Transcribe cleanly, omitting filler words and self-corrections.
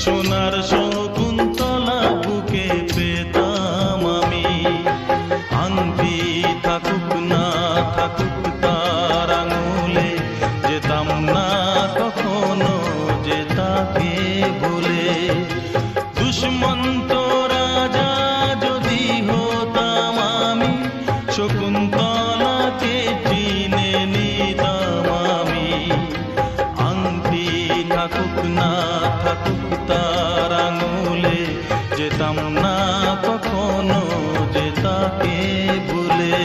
সোনার শকুন্তলা বুকে পেতাম আমি। আংটি থাকুক না থাকুক তার আঙুলে, যেতাম না কখনো যে তাকে ভুলে। দুষ্মন্ত রাজা যদি হতাম আমি, শকুন্তলাকে চিনে নিতাম আমি। আংটি থাকুক না থাকুক তার আঙুলে, যেতাম না কখনো যে তাকে ভুলে।